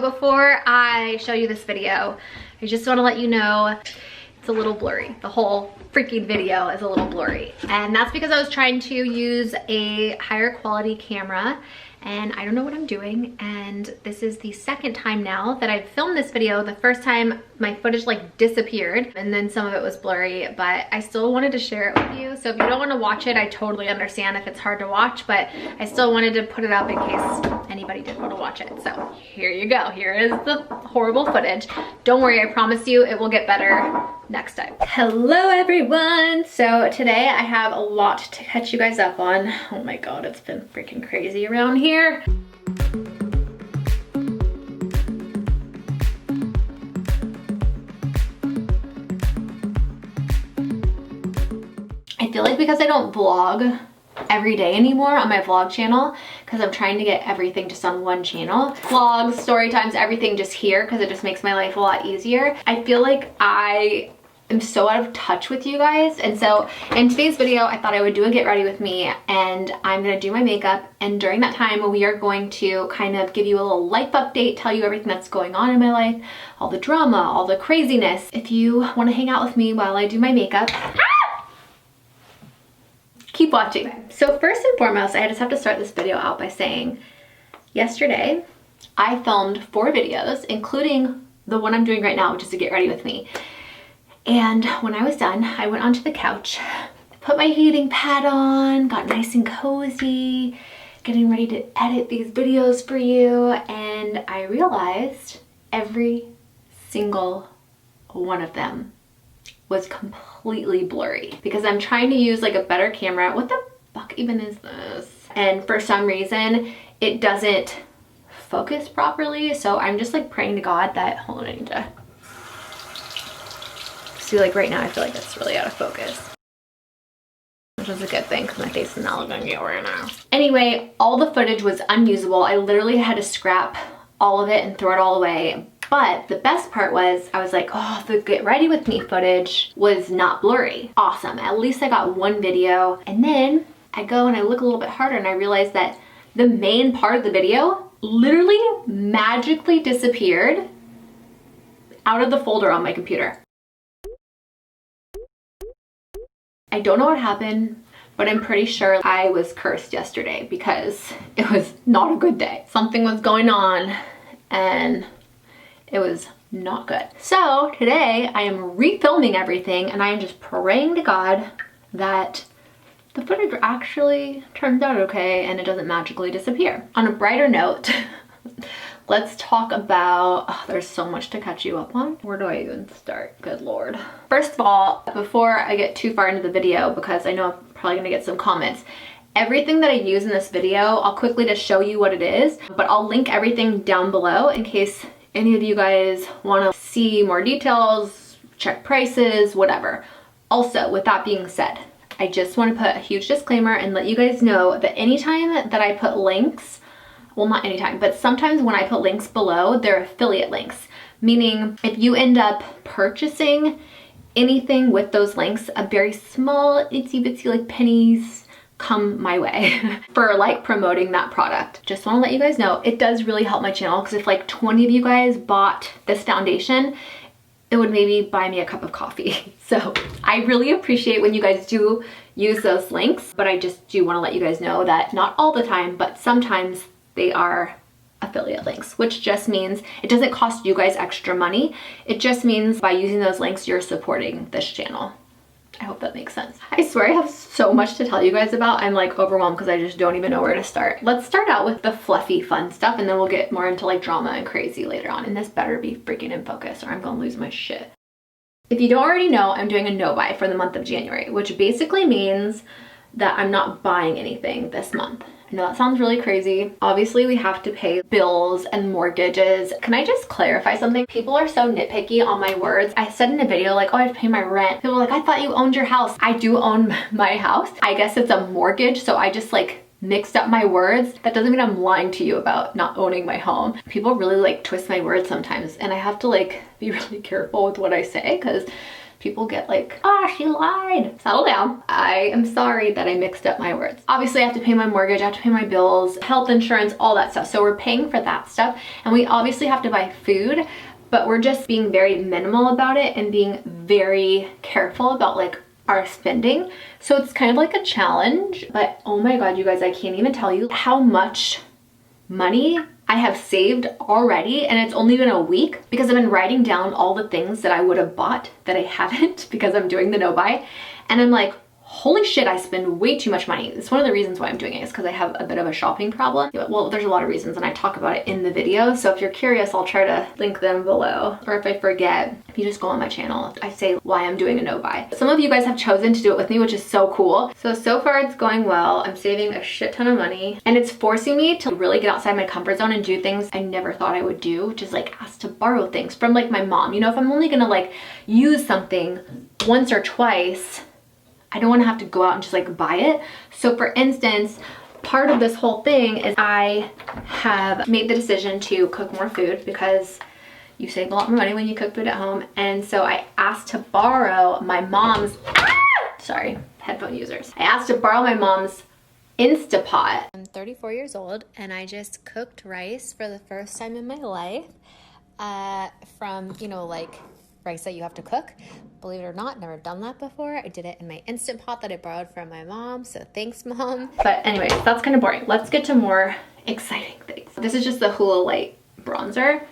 before I show you this video, I just want to let you know it's a little blurry. The whole freaking video is a little blurry. And that's because I was trying to use a higher quality camera and I don't know what I'm doing. And this is the second time now that I've filmed this video. The first time my footage like disappeared and then some of it was blurry, but I still wanted to share it with you. So if you don't want to watch it, I totally understand if it's hard to watch, but I still wanted to put it up in case anybody did want to watch it. So here you go. Here is the horrible footage. Don't worry, I promise you it will get better next time. Hello everyone. So today I have a lot to catch you guys up on. Oh my god, it's been freaking crazy around here. I feel like because I don't vlog every day anymore on my vlog channel, because I'm trying to get everything just on one channel. Vlogs, story times, everything just here, because it just makes my life a lot easier. I feel like I am so out of touch with you guys, and so in today's video I thought I would do a get ready with me, and I'm gonna do my makeup, and during that time we are going to kind of give you a little life update, tell you everything that's going on in my life, all the drama, all the craziness. If you want to hang out with me while I do my makeup, keep watching. So first and foremost, I just have to start this video out by saying yesterday I filmed 4 videos, including the one I'm doing right now, which is to get ready with me. And when I was done, I went onto the couch, put my heating pad on, got nice and cozy, getting ready to edit these videos for you, and I realized every single one of them was completely blurry because I'm trying to use like a better camera. What the fuck even is this? And for some reason, it doesn't focus properly. So I'm just like praying to God that, hold on, I need to see, like right now, I feel like it's really out of focus, which is a good thing because my face is not looking good right now. Anyway, all the footage was unusable. I literally had to scrap all of it and throw it all away. But the best part was, I was like, oh, the get ready with me footage was not blurry. Awesome, at least I got one video. And then I go and I look a little bit harder and I realized that the main part of the video literally magically disappeared out of the folder on my computer. I don't know what happened, but I'm pretty sure I was cursed yesterday because it was not a good day. Something was going on and it was not good. So today I am refilming everything and I am just praying to God that the footage actually turns out okay and it doesn't magically disappear. On a brighter note, let's talk about, oh, there's so much to catch you up on. Where do I even start? Good Lord. First of all, before I get too far into the video, because I know I'm probably gonna get some comments, everything that I use in this video, I'll quickly just show you what it is, but I'll link everything down below in case any of you guys want to see more details, check prices, whatever. Also, with that being said, I just want to put a huge disclaimer and let you guys know that anytime that I put links, well, not anytime, but sometimes when I put links below, they're affiliate links. Meaning if you end up purchasing anything with those links, a very small itsy bitsy like pennies come my way for like promoting that product. Just want to let you guys know it does really help my channel, because if like 20 of you guys bought this foundation, it would maybe buy me a cup of coffee. So I really appreciate when you guys do use those links, but I just do want to let you guys know that not all the time, but sometimes they are affiliate links, which just means it doesn't cost you guys extra money. It just means by using those links, you're supporting this channel. I hope that makes sense. I swear I have so much to tell you guys about. I'm like overwhelmed because I just don't even know where to start. Let's start out with the fluffy fun stuff and then we'll get more into like drama and crazy later on. And this better be freaking in focus or I'm gonna lose my shit. If you don't already know, I'm doing a no buy for the month of January, which basically means that I'm not buying anything this month. I know that sounds really crazy. Obviously, we have to pay bills and mortgages. Can I just clarify something? People are so nitpicky on my words. I said in a video like, oh, I have to pay my rent. People are like, I thought you owned your house. I do own my house. I guess it's a mortgage, so I just like mixed up my words. That doesn't mean I'm lying to you about not owning my home. People really like twist my words sometimes and I have to like be really careful with what I say because people get like, ah, she lied. Settle down. I am sorry that I mixed up my words. Obviously I have to pay my mortgage, I have to pay my bills, health insurance, all that stuff. So we're paying for that stuff. And we obviously have to buy food, but we're just being very minimal about it and being very careful about like our spending. So it's kind of like a challenge, but oh my God, you guys, I can't even tell you how much money I have saved already, and it's only been a week because I've been writing down all the things that I would have bought that I haven't because I'm doing the no buy, and I'm like, holy shit, I spend way too much money. It's one of the reasons why I'm doing it is because I have a bit of a shopping problem. Well, there's a lot of reasons and I talk about it in the video. So if you're curious, I'll try to link them below. Or if I forget, if you just go on my channel, I say why I'm doing a no buy. Some of you guys have chosen to do it with me, which is so cool. So far it's going well. I'm saving a shit ton of money and it's forcing me to really get outside my comfort zone and do things I never thought I would do, which is like ask to borrow things from like my mom. You know, if I'm only gonna like use something once or twice, I don't want to have to go out and just like buy it. So for instance, part of this whole thing is I have made the decision to cook more food because you save a lot more money when you cook food at home. And so I asked to borrow my mom's, sorry, headphone users. I asked to borrow my mom's Instapot. I'm 34 years old and I just cooked rice for the first time in my life from, you know, like rice that you have to cook. Believe it or not, never done that before. I did it in my Instant Pot that I borrowed from my mom, so thanks, Mom. But anyways, that's kind of boring. Let's get to more exciting things. This is just the Hoola Light bronzer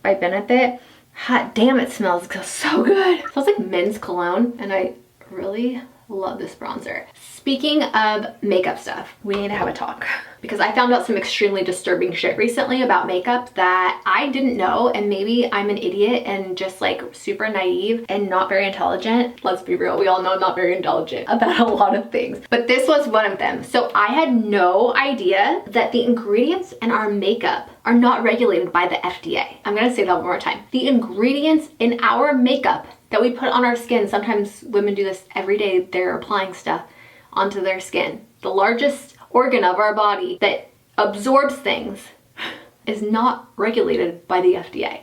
by Benefit. Hot damn, it smells so good. It smells like men's cologne, and I really love this bronzer. Speaking of makeup stuff, we need to have a talk because I found out some extremely disturbing shit recently about makeup that I didn't know, and maybe I'm an idiot and just like super naive and not very intelligent. Let's be real, we all know I'm not very intelligent about a lot of things, but this was one of them. So I had no idea that the ingredients in our makeup are not regulated by the FDA. I'm gonna say that one more time. The ingredients in our makeup that we put on our skin, sometimes women do this every day, they're applying stuff onto their skin. The largest organ of our body that absorbs things is not regulated by the FDA.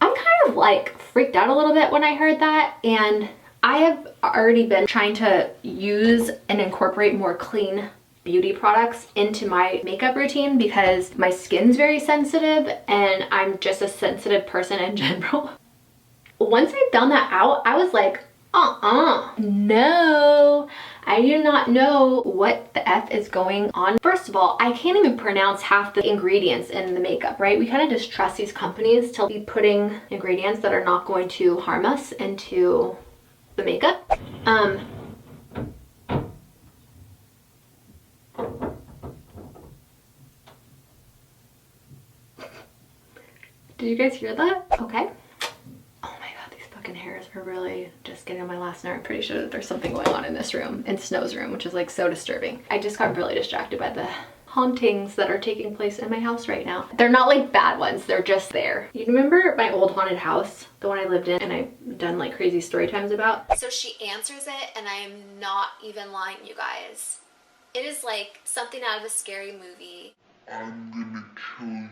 I'm kind of like freaked out a little bit when I heard that, and I have already been trying to use and incorporate more clean beauty products into my makeup routine because my skin's very sensitive and I'm just a sensitive person in general. Once I found that out, I was like, no, I do not know what the F is going on. First of all, I can't even pronounce half the ingredients in the makeup, right? We kind of just trust these companies to be putting ingredients that are not going to harm us into the makeup. Did you guys hear that? Okay. Hairs are really just getting on my last nerve. I'm pretty sure that there's something going on in this room, in Snow's room, which is like so disturbing. I just got really distracted by the hauntings that are taking place in my house right now. They're not like bad ones, they're just there. You remember my old haunted house, the one I lived in and I've done like crazy story times about? So she answers it and I am not even lying, you guys. It is like something out of a scary movie. I'm gonna kill you.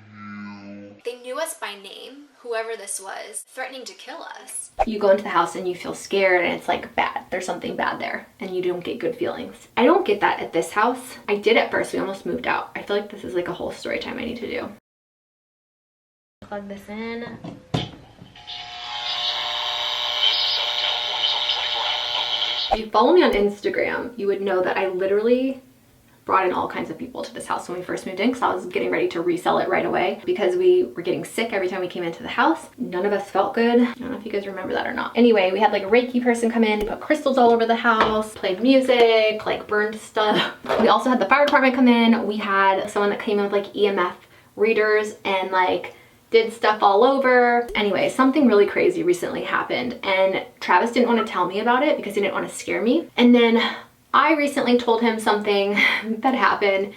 They knew us by name, whoever this was, threatening to kill us. You go into the house and you feel scared and it's like bad. There's something bad there and you don't get good feelings. I don't get that at this house. I did at first, we almost moved out. I feel like this is like a whole story time I need to do. Plug this in. If you follow me on Instagram, you would know that I literally brought in all kinds of people to this house when we first moved in because I was getting ready to resell it right away because we were getting sick every time we came into the house. None of us felt good. I don't know if you guys remember that or not. Anyway, we had like a Reiki person come in, put crystals all over the house, played music, like burned stuff. We also had the fire department come in. We had someone that came in with like EMF readers and like did stuff all over. Anyway, something really crazy recently happened and Travis didn't want to tell me about it because he didn't want to scare me. And then I recently told him something that happened.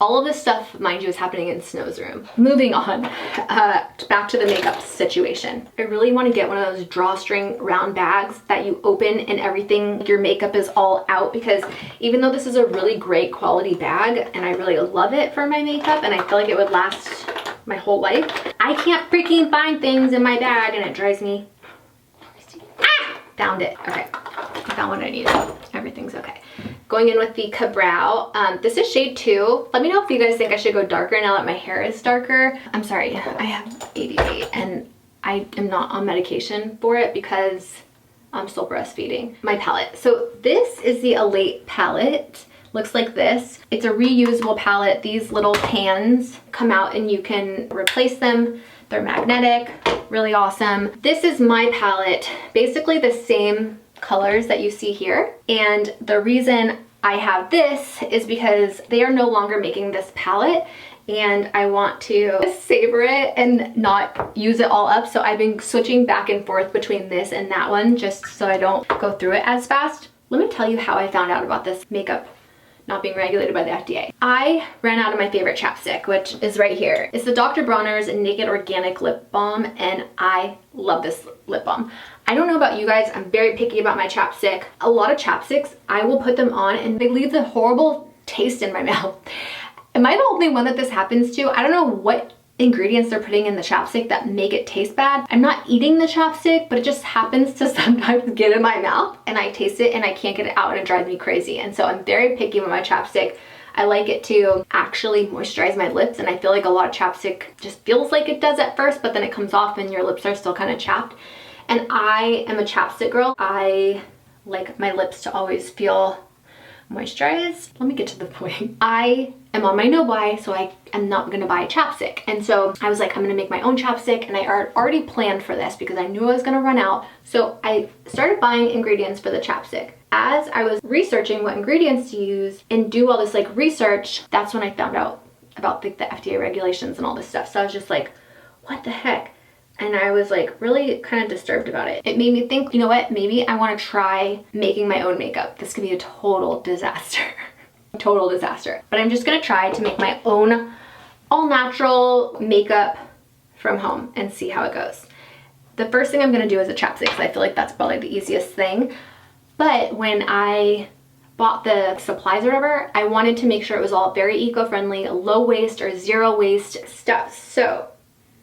All of this stuff, mind you, is happening in Snow's room. Moving on, back to the makeup situation. I really want to get one of those drawstring round bags that you open and everything, your makeup is all out, because even though this is a really great quality bag and I really love it for my makeup and I feel like it would last my whole life, I can't freaking find things in my bag and it drives me crazy. Ah! Found it. Okay, I found what I needed. Everything's okay. Going in with the Brow. This is shade 2. Let me know if you guys think I should go darker now that my hair is darker. I'm sorry, I have ADD and I am not on medication for it because I'm still breastfeeding. My palette. So this is the Elate palette. Looks like this. It's a reusable palette. These little pans come out and you can replace them. They're magnetic, really awesome. This is my palette, basically the same colors that you see here. And the reason I have this is because they are no longer making this palette and I want to savor it and not use it all up. So I've been switching back and forth between this and that one just so I don't go through it as fast. Let me tell you how I found out about this makeup not being regulated by the FDA. I ran out of my favorite chapstick, which is right here. It's the Dr. Bronner's Naked Organic Lip Balm, and I love this lip balm. I don't know about you guys, I'm very picky about my chapstick. A lot of chapsticks, I will put them on and they leave the horrible taste in my mouth. Am I the only one that this happens to? I don't know what ingredients they're putting in the chapstick that make it taste bad. I'm not eating the chapstick, but it just happens to sometimes get in my mouth and I taste it and I can't get it out and it drives me crazy. And so I'm very picky with my chapstick. I like it to actually moisturize my lips, and I feel like a lot of chapstick just feels like it does at first, but then it comes off and your lips are still kind of chapped. And I am a chapstick girl. I like my lips to always feel moisturized. Let me get to the point. I am on my no buy, so I am not gonna buy a chapstick. And so I was like, I'm gonna make my own chapstick, and I already planned for this because I knew I was gonna run out. So I started buying ingredients for the chapstick. As I was researching what ingredients to use and do all this like research, that's when I found out about like the FDA regulations and all this stuff. So I was just like, what the heck? And I was like really kind of disturbed about it. It made me think, you know what, maybe I want to try making my own makeup. This could be a total disaster. Total disaster. But I'm just gonna try to make my own all natural makeup from home and see how it goes. The first thing I'm gonna do is a chapstick because I feel like that's probably the easiest thing. But when I bought the supplies or whatever, I wanted to make sure it was all very eco-friendly, low waste or zero waste stuff. So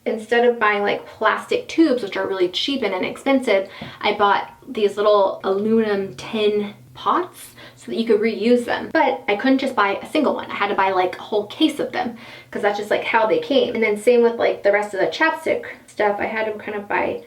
instead of buying like plastic tubes, which are really cheap and inexpensive, I bought these little aluminum tin pots so that you could reuse them. But I couldn't just buy a single one. I had to buy like a whole case of them because that's just like how they came. And then same with like the rest of the chapstick stuff, I had to kind of buy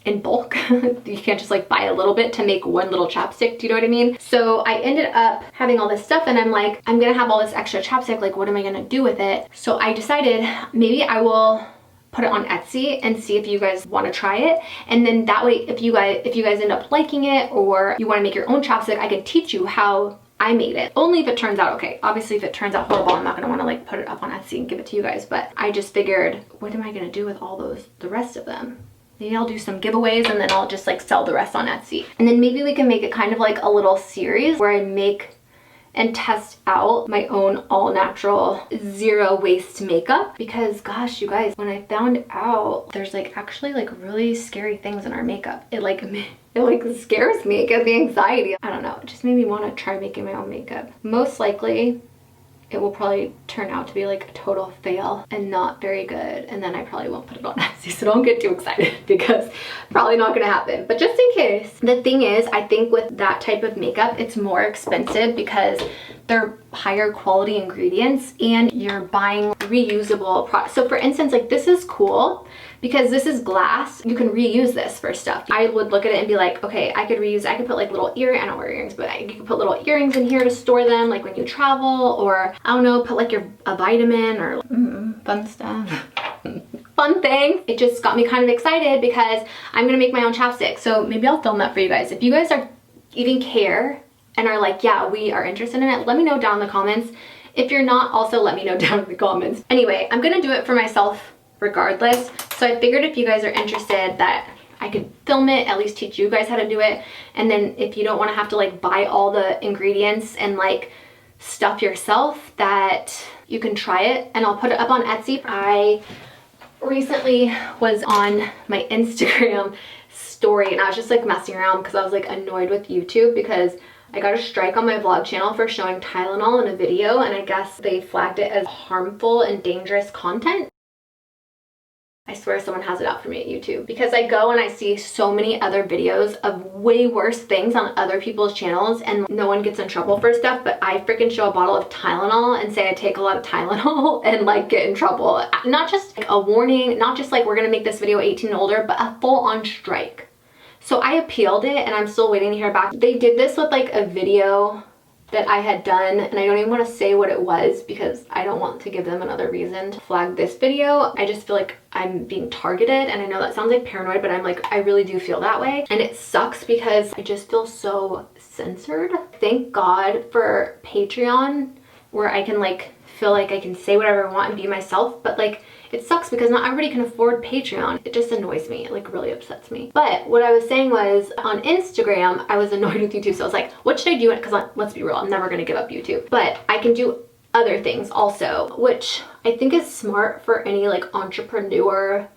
in bulk. You can't just like buy a little bit to make one little chapstick, do you know what I mean? So I ended up having all this stuff and I'm like, I'm gonna have all this extra chapstick, like what am I gonna do with it? So I decided maybe I will put it on Etsy and see if you guys want to try it, and then that way if you guys end up liking it or you want to make your own chapstick, I can teach you how I made it. Only if it turns out okay. Obviously if it turns out horrible, I'm not going to want to like put it up on Etsy and give it to you guys, but I just figured, what am I going to do with all the rest of them? Maybe I'll do some giveaways and then I'll just like sell the rest on Etsy. And then maybe we can make it kind of like a little series where I make and test out my own all natural zero waste makeup, because gosh, you guys, when I found out there's like actually like really scary things in our makeup, it like scares me. It gives me anxiety. I don't know, it just made me want to try making my own makeup. Most likely it will probably turn out to be like a total fail and not very good, and then I probably won't put it on Etsy, so don't get too excited because probably not gonna happen. But just in case, the thing is, I think with that type of makeup, it's more expensive because they're higher quality ingredients and you're buying reusable products. So for instance, like this is cool because this is glass. You can reuse this for stuff. I would look at it and be like, okay, I could reuse, I could put like little I don't wear earrings, but you could put little earrings in here to store them like when you travel, or I don't know, put like a vitamin or fun stuff. Fun thing. It just got me kind of excited because I'm gonna make my own chapstick. So maybe I'll film that for you guys. If you guys are even care and are like, yeah, we are interested in it, let me know down in the comments. If you're not, also let me know down in the comments. Anyway, I'm gonna do it for myself regardless. So I figured if you guys are interested that I could film it, at least teach you guys how to do it. And then if you don't want to have to like buy all the ingredients and like stuff yourself, that you can try it, and I'll put it up on Etsy. I recently was on my Instagram story and I was just like messing around because I was like annoyed with YouTube because I got a strike on my vlog channel for showing Tylenol in a video, and I guess they flagged it as harmful and dangerous content. I swear someone has it out for me at YouTube, because I go and I see so many other videos of way worse things on other people's channels and no one gets in trouble for stuff, but I freaking show a bottle of Tylenol and say I take a lot of Tylenol and like get in trouble. Not just like a warning, not just like we're gonna make this video 18 and older, but a full-on strike. So I appealed it and I'm still waiting to hear back. They did this with like a video that I had done, and I don't even want to say what it was because I don't want to give them another reason to flag this video. I just feel like I'm being targeted, and I know that sounds like paranoid, but I'm like, I really do feel that way. And it sucks because I just feel so censored. Thank God for Patreon, where I can like feel like I can say whatever I want and be myself, but like it sucks because not everybody can afford Patreon. It just annoys me. It like really upsets me. But what I was saying was on Instagram, I was annoyed with YouTube. So I was like, what should I do? Because let's be real, I'm never gonna give up YouTube. But I can do other things also, which I think is smart for any like entrepreneur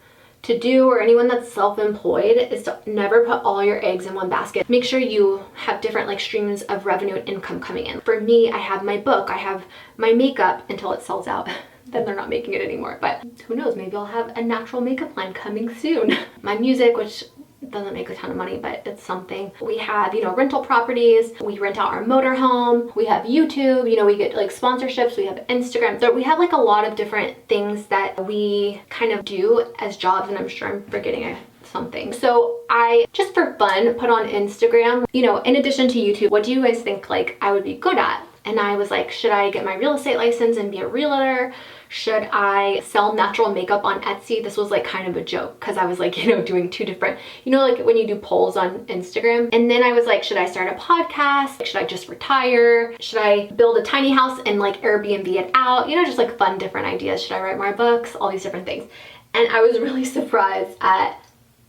to do, or anyone that's self-employed, is to never put all your eggs in one basket. Make sure you have different like streams of revenue and income coming in. For me, I have my book, I have my makeup until it sells out. Then they're not making it anymore, but who knows, maybe I'll have a natural makeup line coming soon. My music, which doesn't make a ton of money, but it's something. We have, you know, rental properties, we rent out our motorhome, we have YouTube, you know, we get like sponsorships, we have Instagram. So we have like a lot of different things that we kind of do as jobs, and I'm sure I'm forgetting something. So I, just for fun, put on Instagram, you know, in addition to YouTube, what do you guys think like I would be good at? And I was like, should I get my real estate license and be a realtor? Should I sell natural makeup on Etsy? This was like kind of a joke because I was like, you know, doing two different, you know, like when you do polls on Instagram. And then I was like, should I start a podcast? Should I just retire? Should I build a tiny house and like Airbnb it out? You know, just like fun different ideas. Should I write more books? All these different things. And I was really surprised at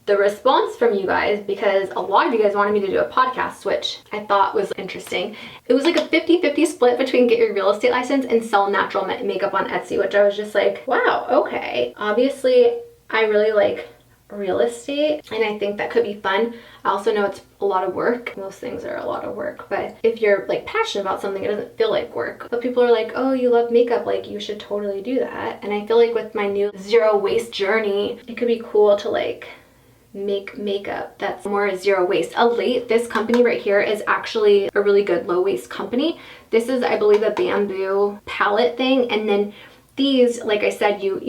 the response from you guys, because a lot of you guys wanted me to do a podcast, which I thought was interesting. It was like a 50-50 split between get your real estate license and sell natural makeup on Etsy, which I was just like, wow, okay. Obviously, I really like real estate and I think that could be fun. I also know it's a lot of work. Most things are a lot of work, but if you're like passionate about something, it doesn't feel like work. But people are like, oh, you love makeup, like you should totally do that. And I feel like with my new zero waste journey, it could be cool to like make makeup that's more zero waste. This company right here is actually a really good low waste company. This is, I believe, a bamboo palette thing, and then these, like I said, you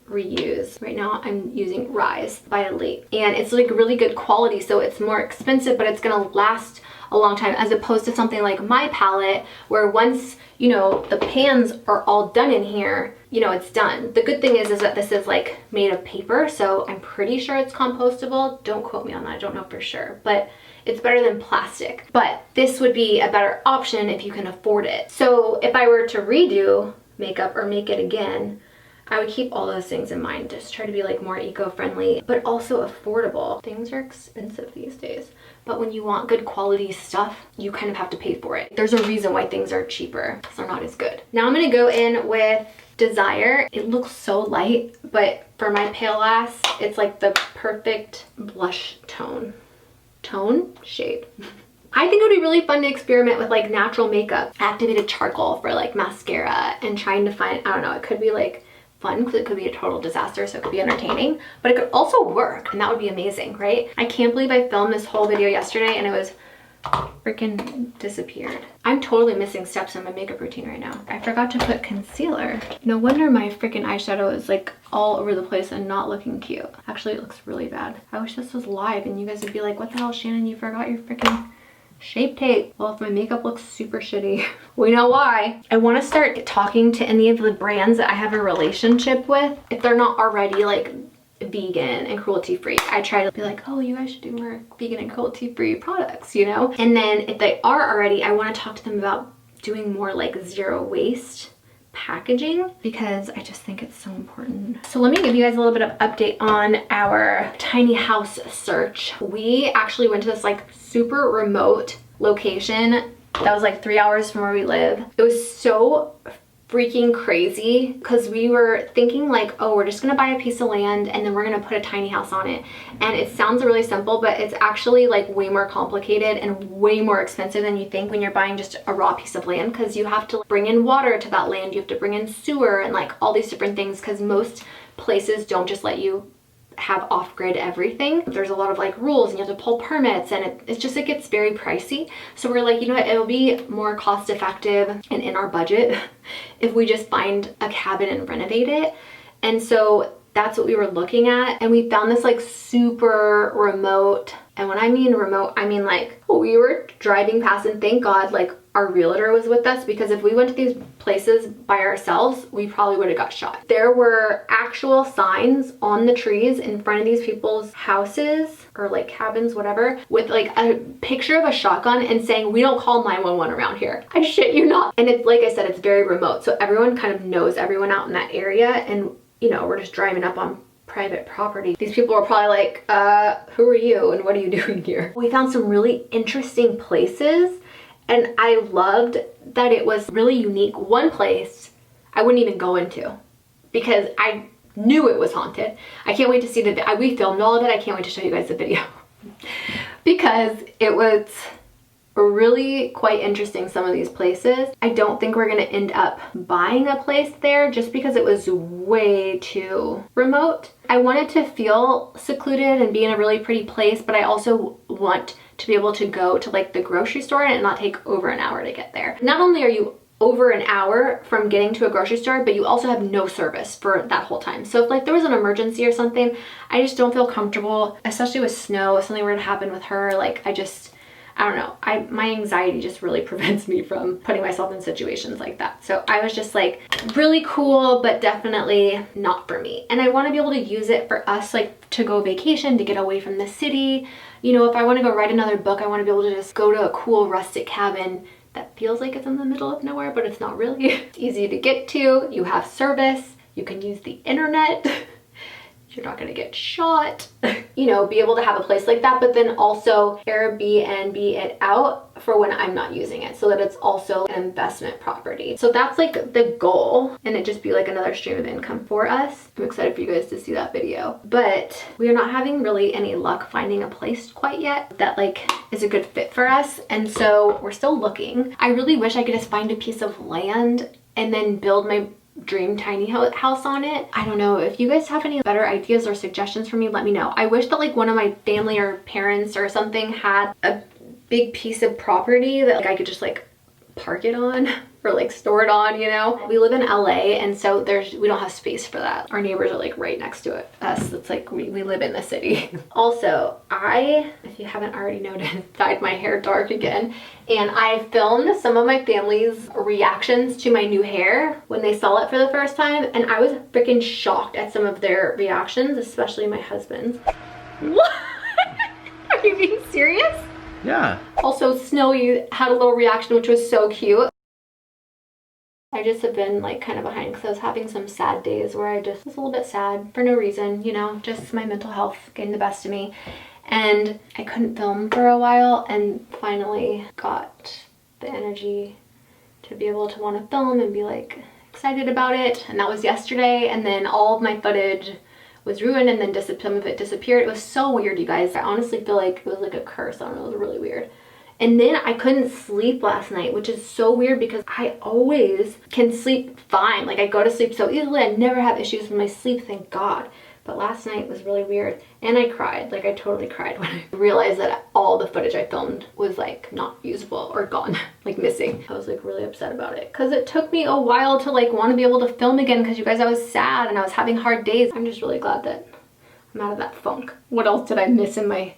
reuse. Right now I'm using Rise by Elite, and it's like really good quality, so it's more expensive, but it's gonna last a long time, as opposed to something like my palette, where once, you know, the pans are all done in here, you know, it's done. The good thing is that this is like made of paper, so I'm pretty sure it's compostable. Don't quote me on that, I don't know for sure, but it's better than plastic. But this would be a better option if you can afford it. So if I were to redo makeup or make it again, I would keep all those things in mind. Just try to be like more eco-friendly, but also affordable. Things are expensive these days, but when you want good quality stuff, you kind of have to pay for it. There's a reason why things are cheaper, because they're not as good. Now I'm gonna go in with Desire. It looks so light, but for my pale ass, it's like the perfect blush shade. I think it would be really fun to experiment with like natural makeup, activated charcoal for like mascara, and trying to find, I don't know, it could be like fun because it could be a total disaster, so it could be entertaining, but it could also work, and that would be amazing, right? I can't believe I filmed this whole video yesterday and it was freaking disappeared. I'm totally missing steps in my makeup routine right now. I forgot to put concealer. No wonder my freaking eyeshadow is like all over the place and not looking cute. Actually, it looks really bad. I wish this was live and you guys would be like, what the hell, Shannon, you forgot your freaking Shape Tape. Well, if my makeup looks super shitty, we know why. I want to start talking to any of the brands that I have a relationship with, if they're not already like vegan and cruelty free. I try to be like, oh, you guys should do more vegan and cruelty free products, you know? And then if they are already, I want to talk to them about doing more like zero waste packaging, because I just think it's so important. So let me give you guys a little bit of update on our tiny house search. We actually went to this like super remote location that was like 3 hours from where we live. It was so freaking crazy because we were thinking like, oh, we're just gonna buy a piece of land and then we're gonna put a tiny house on it. And it sounds really simple, but it's actually like way more complicated and way more expensive than you think when you're buying just a raw piece of land, because you have to bring in water to that land, you have to bring in sewer and like all these different things, because most places don't just let you have off-grid everything. There's a lot of like rules and you have to pull permits, and it gets very pricey. So we're like, you know what, it'll be more cost effective and in our budget if we just find a cabin and renovate it. And so that's what we were looking at, and we found this like super remote, and when I mean remote, I mean like we were driving past, and thank God like our realtor was with us, because if we went to these places by ourselves, we probably would have got shot. There were actual signs on the trees in front of these people's houses or like cabins, whatever, with like a picture of a shotgun and saying, we don't call 911 around here. I shit you not. And it's like I said, it's very remote, so everyone kind of knows everyone out in that area, and you know, we're just driving up on private property. These people were probably like, who are you and what are you doing here? We found some really interesting places, and I loved that it was really unique. One place I wouldn't even go into because I knew it was haunted. I can't wait to see we filmed all of it. I can't wait to show you guys the video because it was really quite interesting, some of these places. I don't think we're gonna end up buying a place there just because it was way too remote. I wanted to feel secluded and be in a really pretty place, but I also want to be able to go to like the grocery store and not take over an hour to get there. Not only are you over an hour from getting to a grocery store, but you also have no service for that whole time. So if like there was an emergency or something, I just don't feel comfortable, especially with snow. If something were to happen with her, like I don't know, my anxiety just really prevents me from putting myself in situations like that. So I was just like, really cool, but definitely not for me. And I want to be able to use it for us, like to go vacation, to get away from the city. You know, if I want to go write another book, I want to be able to just go to a cool rustic cabin that feels like it's in the middle of nowhere, but it's not really. It's easy to get to, you have service, you can use the internet. You're not gonna get shot. You know, be able to have a place like that, but then also Airbnb it out for when I'm not using it, so that it's also an investment property. So that's like the goal, and it just be like another stream of income for us. I'm excited for you guys to see that video. But we are not having really any luck finding a place quite yet that like is a good fit for us, and so we're still looking. I really wish I could just find a piece of land and then build my dream tiny house on it. I don't know, if you guys have any better ideas or suggestions for me, let me know. I wish that like one of my family or parents or something had a big piece of property that like I could just like park it on or like store it on, you know. We live in LA, and so we don't have space for that. Our neighbors are like right next to us. It's like we live in the city. Also, if you haven't already noticed, dyed my hair dark again, and I filmed some of my family's reactions to my new hair when they saw it for the first time, and I was freaking shocked at some of their reactions, especially my husband's. What? Are you being serious? Yeah. Also, Snowy had a little reaction, which was so cute. I just have been like kind of behind because I was having some sad days where I just was a little bit sad for no reason, you know, just my mental health getting the best of me. And I couldn't film for a while, and finally got the energy to be able to want to film and be like excited about it. And that was yesterday, and then all of my footage was ruined, and then some of it disappeared. It was so weird, you guys. I honestly feel like it was like a curse. I don't know, it was really weird. And then I couldn't sleep last night, which is so weird because I always can sleep fine. Like I go to sleep so easily. I never have issues with my sleep, thank God. But last night was really weird, and I cried. Like I totally cried when I realized that all the footage I filmed was like not usable or gone, like missing. I was like really upset about it because it took me a while to like want to be able to film again, because you guys, I was sad and I was having hard days. I'm just really glad that I'm out of that funk. What else did I miss in my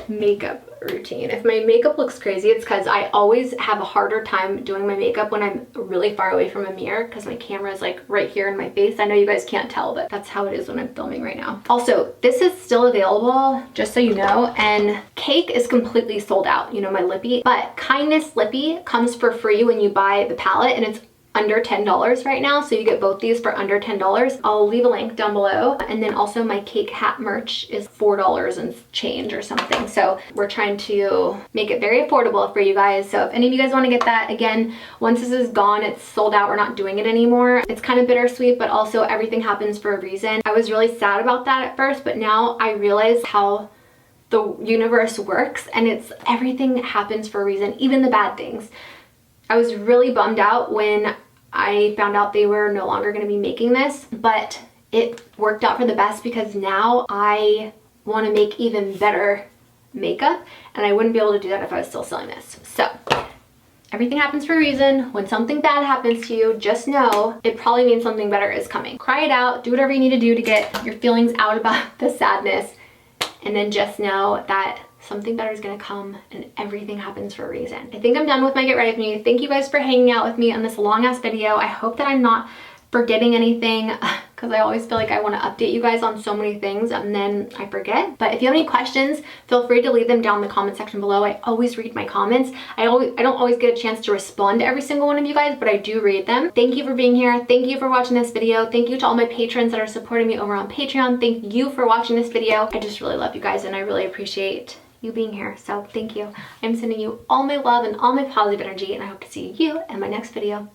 makeup routine? If my makeup looks crazy, it's because I always have a harder time doing my makeup when I'm really far away from a mirror, because my camera is like right here in my face. I know you guys can't tell, but that's how it is when I'm filming right now. Also, this is still available, just so you know, and Cake is completely sold out, you know, my lippy, but Kindness Lippy comes for free when you buy the palette, and it's under $10 right now, so you get both these for under $10. I'll leave a link down below. And then also my cake hat merch is $4 and change or something. So we're trying to make it very affordable for you guys. So if any of you guys want to get that, again, once this is gone, it's sold out, we're not doing it anymore. It's kind of bittersweet, but also everything happens for a reason. I was really sad about that at first, but now I realize how the universe works, and it's everything happens for a reason, even the bad things. I was really bummed out when I found out they were no longer going to be making this, but it worked out for the best because now I want to make even better makeup, and I wouldn't be able to do that if I was still selling this. So everything happens for a reason. When something bad happens to you, just know it probably means something better is coming. Cry it out, do whatever you need to do to get your feelings out about the sadness, and then just know that something better is gonna come and everything happens for a reason. I think I'm done with my get ready with me. Thank you guys for hanging out with me on this long ass video. I hope that I'm not forgetting anything, because I always feel like I want to update you guys on so many things and then I forget. But if you have any questions, feel free to leave them down in the comment section below. I always read my comments. I don't always get a chance to respond to every single one of you guys, but I do read them. Thank you for being here. Thank you for watching this video. Thank you to all my patrons that are supporting me over on Patreon. Thank you for watching this video. I just really love you guys and I really appreciate you being here. So thank you. I'm sending you all my love and all my positive energy, and I hope to see you in my next video.